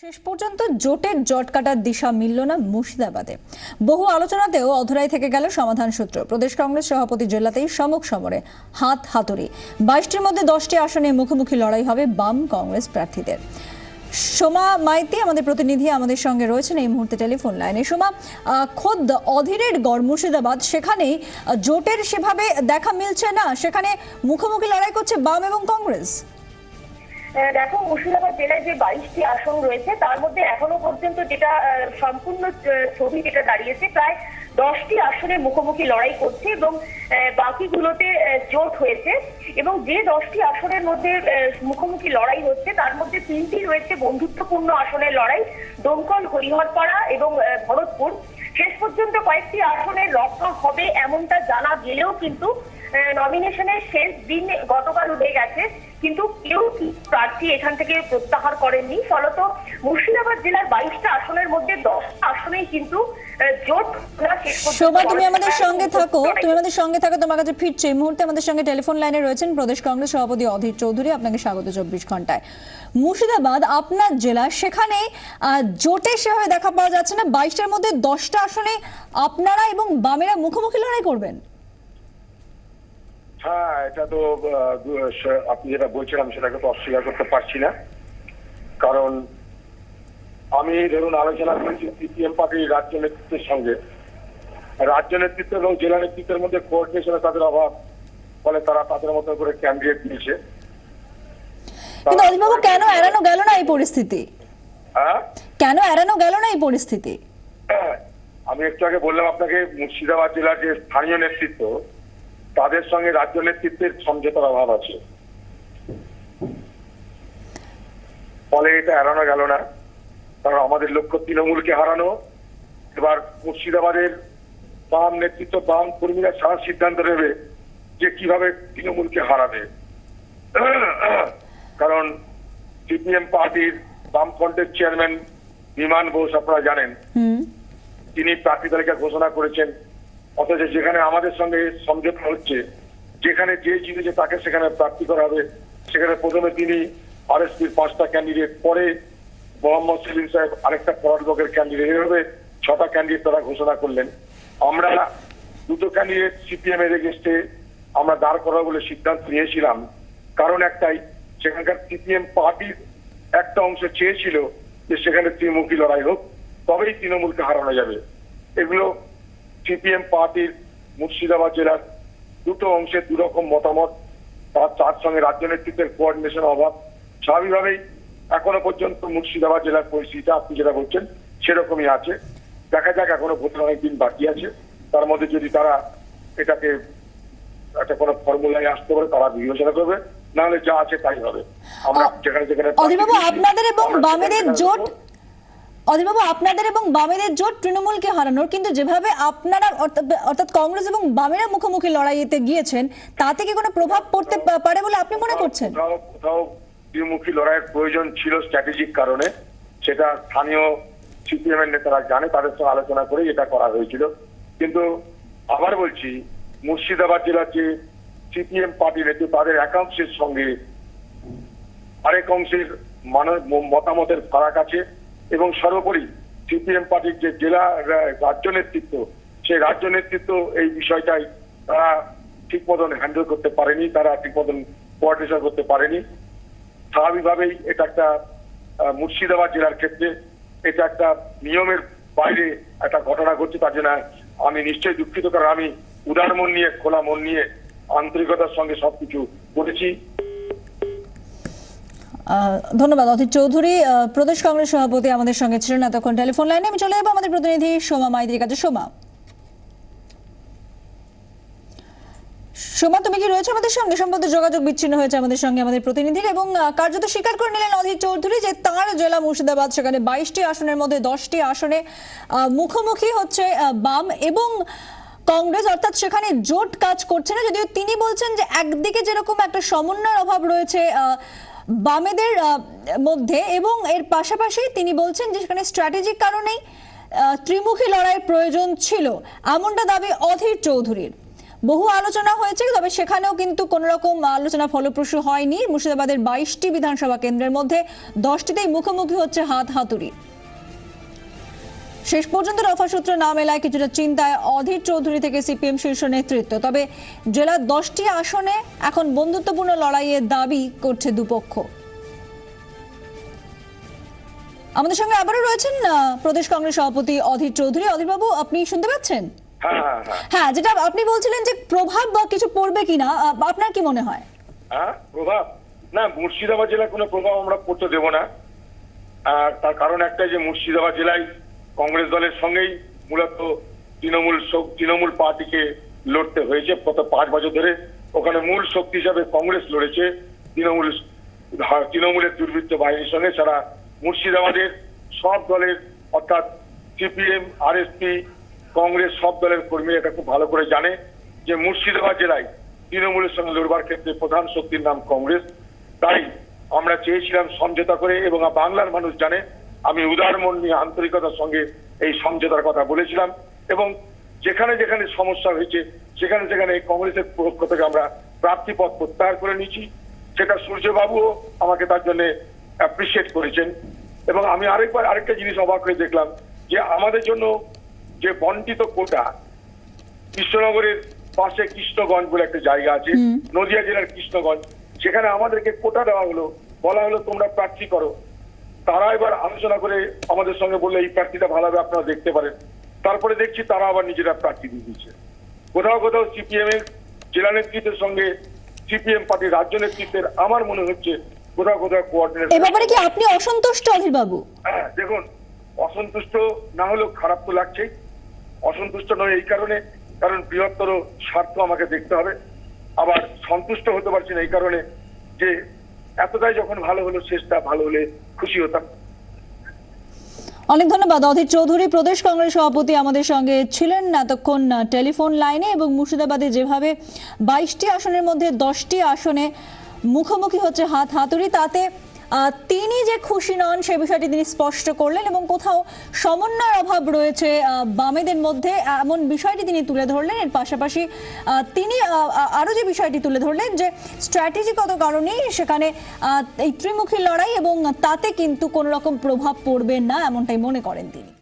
শেষ পর্যন্ত জোটের জট কাটার দিশা মিলল না মুর্শিদাবাদে। বহু আলোচনাতেও অধরাই থেকে গেল সমাধান সূত্র। প্রদেশ কংগ্রেস সভাপতি জেলাতেই সমক সমরে হাত হাতুড়ি। 22টির মধ্যে 10টি আসনে মুখোমুখি লড়াই হবে বাম কংগ্রেস প্রার্থীদের। সোমা মাইতি আমাদের প্রতিনিধি আমাদের সঙ্গে রয়েছেন এই মুহূর্তে টেলিফোন লাইনে। সোমা, খোদ অধীরের গড় মুর্শিদাবাদ, সেখানেই জোটের সেভাবে দেখা মিলছে না, সেখানে মুখোমুখি লড়াই করছে বাম এবং কংগ্রেস। দেখো, মুর্শিদাবাদ জেলায় যে 22টি আসন রয়েছে তার মধ্যে এখনো পর্যন্ত যেটা সম্পূর্ণ ছবি যেটা দাঁড়িয়েছে, প্রায় 10টি আসনে মুখোমুখি লড়াই করছে এবং বাকিগুলোতে জোট হয়েছে। এবং যে 10টি আসনের মধ্যে মুখোমুখি লড়াই হচ্ছে তার মধ্যে 3টি রয়েছে বন্ধুত্বপূর্ণ আসনের লড়াই, দমকল, হরিহরপাড়া এবং ভরতপুর। শেষ পর্যন্ত কয়েকটি আসনের লড়াই হবে এমনটা জানা গেলেও কিন্তু নমিনেশনের শেষ দিন গতকাল হয়ে গেছে, কিন্তু কেউ প্রার্থী এখান থেকে প্রত্যাহার করেননি। ফলত মুর্শিদাবাদ জেলার 22টা আসনের মধ্যে 10টা আসনেই কিন্তু জোট। শোভা, তুমি আমাদের সঙ্গে থাকো, তোমার কাছে ফিরছে। এই মুহূর্তে আমাদের সঙ্গে টেলিফোন লাইনে রয়েছেন প্রদেশ কংগ্রেস সভাপতি অধীর চৌধুরী। আপনাকে স্বাগত 24 ঘন্টায়। মুর্শিদাবাদ আপনার জেলা, সেখানে জোটে সেভাবে দেখা পাওয়া যাচ্ছে না। 22টার মধ্যে 10টা আসনে আপনারা এবং বামেরা মুখোমুখি লড়াই করবেন। হ্যাঁ, এটা তো আপনি যেটা বলছেন আমি সেটাকে তো অস্বীকার করতে পারছি না। কারণ আমি ধরুন আলোচনা করেছি সিপিএম পার্টির রাজ্য নেতৃত্বের সঙ্গে। রাজ্য নেতৃত্ব এবং জেলা নেতৃত্বের মধ্যে কোঅর্ডিনেশনে তাদের অভাব, ফলে তারা তাদের মতো করে ক্যান্ডিডেট দিয়েছে। কিন্তু অজিতবাবু, কেন এড়ানো গেল না এই পরিস্থিতি? কেন এড়ানো গেল না এই পরিস্থিতি? আমি একটু আগে বললাম আপনাকে, মুর্শিদাবাদ জেলার যে স্থানীয় নেতৃত্ব তাদের সঙ্গে রাজ্য নেতৃত্বের সমঝোতার অভাব আছে, ফলে এটা এড়ানো গেল না। কারণ আমাদের লক্ষ্য তৃণমূলকে হারানো। এবার মুর্শিদাবাদের বাম নেতৃত্ব, বাম কর্মীরা সারা সিদ্ধান্ত নেবে যে কিভাবে তৃণমূলকে হারাবে। কারণ সিপিএম পার্টির বামফ্রন্টের চেয়ারম্যান বিমান বোস, আপনারা জানেন, তিনি প্রার্থী তালিকা ঘোষণা করেছেন। অথচ যেখানে আমাদের সঙ্গে সমঝোতা হচ্ছে, যেখানে যে জিতেছে তাকে সেখানে প্রার্থী করা হবে, সেখানে প্রথমে তিনি আরএসপির 5টা ক্যান্ডিডেট, পরে মোহাম্মদ সেলিম সাহেব আরেকটা পরাটকের ক্যান্ডিডেট, এভাবে 6টা ক্যান্ডিডেট তারা ঘোষণা করলেন। আমরা 2টো ক্যান্ডিডেট সিপিএম এর এগেইনস্টে আমরা দাঁড় করা বলে সিদ্ধান্ত নিয়েছিলাম। কারণ একটাই, সেখানকার সিপিএম পার্টির একটা অংশ চেয়েছিল যে সেখানে ত্রিমুখী লড়াই হোক, তবেই তৃণমূলকে হারানো যাবে। এগুলো সিপিএম পার্টির মুর্শিদাবাদ জেলার 2টো অংশের 2 রকম মতামত, তার সঙ্গে রাজ্য নেতৃত্বের কোঅর্ডিনেশন অভাব। স্বাভাবিকভাবেই এখনো পর্যন্ত মুর্শিদাবাদ জেলার পরিস্থিতি আপনি যেটা বলছেন সেরকমই আছে। দেখা যাক, এখনো ভোটের অনেকদিন বাকি আছে। তার মধ্যে যদি তারা এটাকে একটা কোনো ফর্মুলায় আসতে পারে, তারা বিবেচনা করবে, নাহলে যা আছে তাই হবে। আমরা যেখানে যেখানে অধীরবাবু, আপনাদের এবং বামেদের জোট তৃণমূলকে হারানোর, কিন্তু যেভাবে আপনারা অর্থাৎ কংগ্রেস এবং বামেরা মুখোমুখি লড়াইতে গিয়েছেন, তাতে কি কোনো প্রভাব পড়তে পারে বলে আপনি মনে করছেন? কোথাও ত্রিমুখী লড়াইয়ের প্রয়োজন ছিল স্ট্র্যাটেজিক কারণে, সেটা স্থানীয় সিপিএম এর নেতারা জানে, তাদের সঙ্গে আলোচনা করে এটা করা হয়েছিল। কিন্তু আবার বলছি, মুর্শিদাবাদ জেলার যে সিপিএম পার্টি নেতা, তাদের একাংশের সঙ্গে আরেক অংশের মতামতের ফারাক আছে। এবং সর্বোপরি সিপিএম পার্টির যে জেলা রাজ্য নেতৃত্ব, সেই রাজ্য নেতৃত্ব এই বিষয়টাই তারা ঠিক মতন হ্যান্ডেল করতে পারেনি, তারা ঠিক মতন কোঅর্ডিনেশন করতে পারেনি। স্বাভাবিকভাবেই এটা একটা মুর্শিদাবাদ জেলার ক্ষেত্রে এটা একটা নিয়মের বাইরে একটা ঘটনা ঘটছে। তার জন্য আমি নিশ্চয়ই দুঃখিত, কারণ আমি উদার মন নিয়ে, খোলা মন নিয়ে, আন্তরিকতার সঙ্গে সবকিছু করেছি। ধন্যবাদ অধীর চৌধুরী। প্রদেশ কংগ্রেস সভাপতি আমাদের সঙ্গে ছিলেন এতক্ষণ টেলিফোন লাইনে। আমি চলে যাবো আমাদের প্রতিনিধি সোমা মাইতির কাছে। সোমা, তুমি কি রয়েছে আমাদের সঙ্গে? সম্ভবত যোগাযোগ বিচ্ছিন্ন হয়েছে আমাদের সঙ্গে আমাদের প্রতিনিধির, এবং কার্যত স্বীকার করে নিলেন অধীর চৌধুরী যে তাঁর জেলা মুর্শিদাবাদ, সেখানে 22টি আসনের মধ্যে 10টি আসনে মুখোমুখি হচ্ছে বাম এবং কংগ্রেস, অর্থাৎ সেখানে জোট কাজ করছে না। যদিও তিনি বলছেন যে একদিকে যেরকম একটা সমন্বয়ের অভাব রয়েছে বামেদের মধ্যে, এবং এর পাশাপাশি তিনি বলছেন যে সেখানে স্ট্র্যাটেজিক কারণেই ত্রিমুখী লড়াইয়ের প্রয়োজন ছিল, এমনটা দাবি অধীর চৌধুরীর। বহু আলোচনা হয়েছে, তবে সেখানেও কিন্তু কোনো রকম আলোচনা ফলপ্রসূ হয়নি। মুর্শিদাবাদের 22টি বিধানসভা কেন্দ্রের মধ্যে 10টিতেই মুখোমুখি হচ্ছে হাতাহাতুড়ি। শেষ পর্যন্ত রফা সূত্র না মেলায় কিছুটা চিন্তায় অধীর চৌধুরী থেকে সিপিএম শীর্ষ নেতৃত্ব। তবে জেলার 10টি আসনে এখন বন্ধুত্বপূর্ণ লড়াইয়ের দাবি করছে দুপক্ষ। আমাদের সঙ্গে আবারও রয়েছেন প্রদেশ কংগ্রেস সভাপতি অধীর চৌধুরী। অধীর বাবু, আপনি শুনতে পাচ্ছেন? হ্যাঁ, যেটা আপনি বলছিলেন যে প্রভাব বা কিছু পড়বে কিনা, আপনার কি মনে হয়? প্রভাব না, মুর্শিদাবাদ জেলায় কোনো প্রভাব আমরা পড়তে দেব না। আর তার কারণ একটাই যে মুর্শিদাবাদ জেলায় কংগ্রেস দলের সঙ্গেই মূলত তৃণমূল পার্টিকে লড়তে হয়েছে। গত 5 বছর ধরে ওখানে মূল শক্তি হিসাবে কংগ্রেস লড়েছে তৃণমূলের দুর্বৃত্ত বাহিনীর সঙ্গে। সারা মুর্শিদাবাদের সব দলের অর্থাৎ সিপিএম, আরএসপি, কংগ্রেস সব দলের কর্মীরা এটা খুব ভালো করে জানে যে মুর্শিদাবাদ জেলায় তৃণমূলের সঙ্গে লড়বার ক্ষেত্রে প্রধান শক্তির নাম কংগ্রেস। তাই আমরা চেয়েছিলাম সমঝোতা করে, এবং বাংলার মানুষ জানে আমি উদার মন নিয়ে আন্তরিকতার সঙ্গে এই সমঝোতার কথা বলেছিলাম। এবং যেখানে যেখানে সমস্যা হয়েছে সেখানে সেখানে কংগ্রেসের পক্ষ থেকে আমরা প্রার্থীপদ প্রত্যাহার করে নিয়েছি। সেটা সূর্যবাবুও আমাকে তার জন্য অ্যাপ্রিসিয়েট করেছেন। এবং আমি আরেকটা জিনিস অবাক হয়ে দেখলাম যে আমাদের জন্য যে বন্টিত কোটা, কৃষ্ণনগরের পাশে কৃষ্ণগঞ্জ বলে একটা জায়গা আছে, নদিয়া জেলার কৃষ্ণগঞ্জ, সেখানে আমাদেরকে কোটা দেওয়া হলো, বলা হলো তোমরা প্রার্থী করো। তারা এবার আলোচনা করে আমাদের সঙ্গে বললে এই প্রার্থীটা ভালো হবে, আপনারা দেখতে পারেন। তারপরে দেখছি তারা আবার নিজেরা প্রার্থী দিয়ে দিচ্ছে। কোথাও কোথাও সিপিএম এর জেলা নেতৃত্বের সঙ্গে সিপিএম পার্টির রাজ্য নেতৃত্বের আমার মনে হচ্ছে কোথাও কোথাও কোঅর্ডিনেশন। এ ব্যাপারে কি আপনি অসন্তুষ্ট অধীর বাবু? হ্যাঁ, দেখুন, অসন্তুষ্ট না হলেও খারাপ তো লাগছেই। অসন্তুষ্ট নয় এই কারণে, কারণ বৃহত্তর স্বার্থ আমাকে দেখতে হবে। আবার সন্তুষ্ট হতে পারছি না এই কারণে যে এতটাই যখন ভালো হলো, শেষটা ভালো হলে খুশি হতাম। অনেক ধন্যবাদ অধীর চৌধুরী। প্রদেশ কংগ্রেস সভাপতি আমাদের সঙ্গে ছিলেন এতক্ষণ টেলিফোন লাইনে। এবং মুর্শিদাবাদে যেভাবে 22টি আসনের মধ্যে 10টি আসনে মুখোমুখি হচ্ছে হাতাহাতুড়ি, তাতে তিনি যে খুশি নন সে বিষয়টি তিনি স্পষ্ট করলেন। এবং কোথাও সমন্বয়ের অভাব রয়েছে বামেদের মধ্যে, এমন বিষয়টি তিনি তুলে ধরলেন। এর পাশাপাশি তিনি আরও যে বিষয়টি তুলে ধরলেন যে স্ট্র্যাটেজিগত কারণেই সেখানে এই ত্রিমুখী লড়াই, এবং তাতে কিন্তু কোনো রকম প্রভাব পড়বে না এমনটাই মনে করেন তিনি।